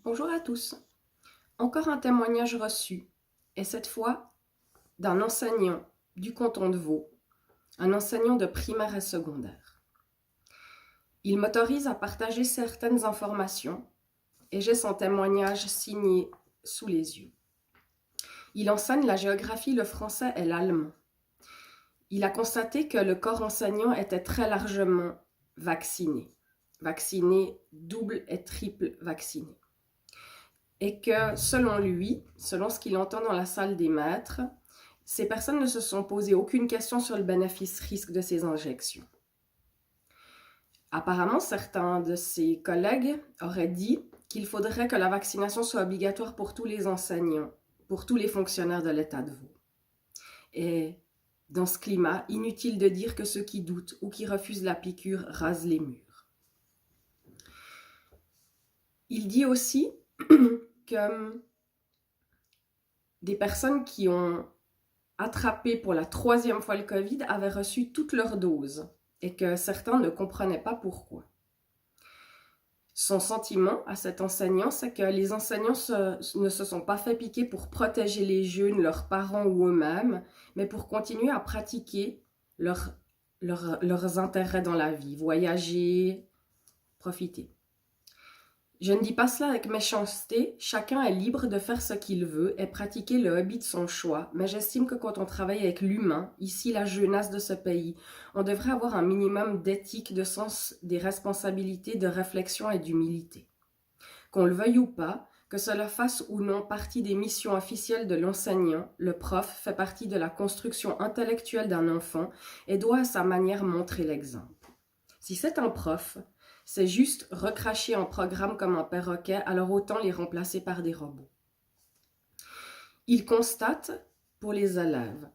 Bonjour à tous. Encore un témoignage reçu, et cette fois d'un enseignant du canton de Vaud, un enseignant de primaire et secondaire. Il m'autorise à partager certaines informations et j'ai son témoignage signé sous les yeux. Il enseigne la géographie, le français et l'allemand. Il a constaté que le corps enseignant était très largement vacciné. Vacciné, double et triple vacciné. Et que selon lui, selon ce qu'il entend dans la salle des maîtres, ces personnes ne se sont posé aucune question sur le bénéfice-risque de ces injections. Apparemment, certains de ses collègues auraient dit qu'il faudrait que la vaccination soit obligatoire pour tous les enseignants, pour tous les fonctionnaires de l'État de Vaud. Et dans ce climat, inutile de dire que ceux qui doutent ou qui refusent la piqûre rasent les murs. Il dit aussi que des personnes qui ont attrapé pour la 3e fois le Covid avaient reçu toutes leurs doses et que certains ne comprenaient pas pourquoi. Son sentiment à cet enseignant, c'est que les enseignants ne se sont pas fait piquer pour protéger les jeunes, leurs parents ou eux-mêmes, mais pour continuer à pratiquer leurs intérêts dans la vie, voyager, profiter. Je ne dis pas cela avec méchanceté, chacun est libre de faire ce qu'il veut et pratiquer le hobby de son choix, mais j'estime que quand on travaille avec l'humain, ici la jeunesse de ce pays, on devrait avoir un minimum d'éthique, de sens des responsabilités, de réflexion et d'humilité. Qu'on le veuille ou pas, que cela fasse ou non partie des missions officielles de l'enseignant, le prof fait partie de la construction intellectuelle d'un enfant et doit à sa manière montrer l'exemple. Si c'est un prof, c'est juste recracher un programme comme un perroquet, alors autant les remplacer par des robots. Il constate pour les élèves.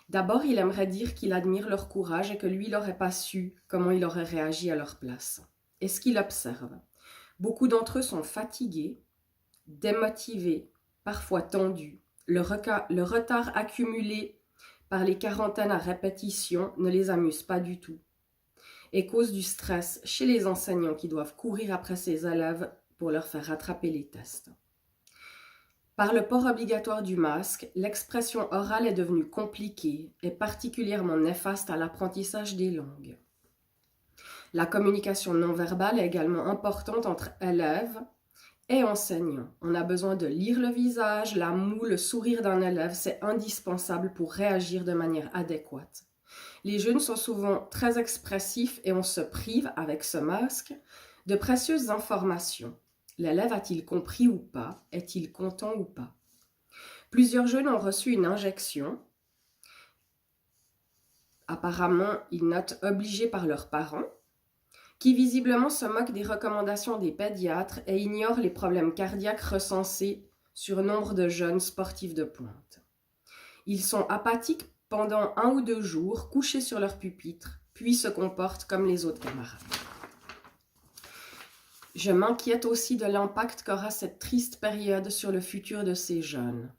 D'abord, il aimerait dire qu'il admire leur courage et que lui, il n'aurait pas su comment il aurait réagi à leur place. Et ce qu'il observe, beaucoup d'entre eux sont fatigués, démotivés, parfois tendus. Le retard accumulé par les quarantaines à répétition ne les amuse pas du tout et cause du stress chez les enseignants qui doivent courir après ces élèves pour leur faire rattraper les tests. Par le port obligatoire du masque, l'expression orale est devenue compliquée et particulièrement néfaste à l'apprentissage des langues. La communication non verbale est également importante entre élèves et enseignants. On a besoin de lire le visage, la moue, le sourire d'un élève, c'est indispensable pour réagir de manière adéquate. Les jeunes sont souvent très expressifs et on se prive, avec ce masque, de précieuses informations. L'élève a-t-il compris ou pas? Est-il content ou pas? Plusieurs jeunes ont reçu une injection. Apparemment, ils notent obligés par leurs parents, qui visiblement se moquent des recommandations des pédiatres et ignorent les problèmes cardiaques recensés sur nombre de jeunes sportifs de pointe. Ils sont apathiques pendant 1 ou 2 jours, couchés sur leur pupitre, puis se comportent comme les autres camarades. Je m'inquiète aussi de l'impact qu'aura cette triste période sur le futur de ces jeunes.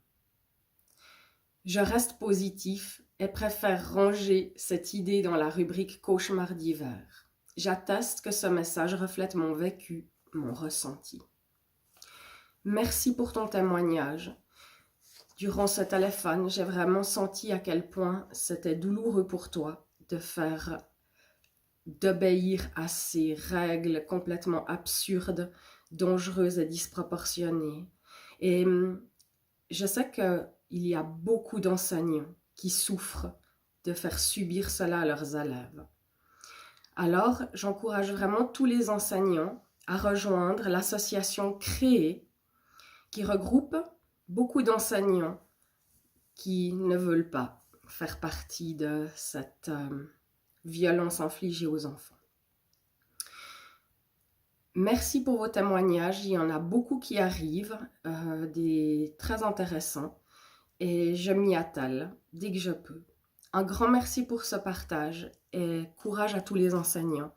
Je reste positif et préfère ranger cette idée dans la rubrique cauchemar d'hiver. J'atteste que ce message reflète mon vécu, mon ressenti. Merci pour ton témoignage. Durant ce téléphone, j'ai vraiment senti à quel point c'était douloureux pour toi d'obéir à ces règles complètement absurdes, dangereuses et disproportionnées. Et je sais qu'il y a beaucoup d'enseignants qui souffrent de faire subir cela à leurs élèves. Alors, j'encourage vraiment tous les enseignants à rejoindre l'association Créer, qui regroupe beaucoup d'enseignants qui ne veulent pas faire partie de cette violence infligée aux enfants. Merci pour vos témoignages, il y en a beaucoup qui arrivent, des très intéressants, et je m'y attelle dès que je peux. Un grand merci pour ce partage et courage à tous les enseignants.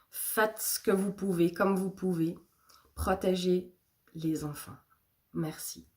Faites ce que vous pouvez, comme vous pouvez. Protégez les enfants. Merci.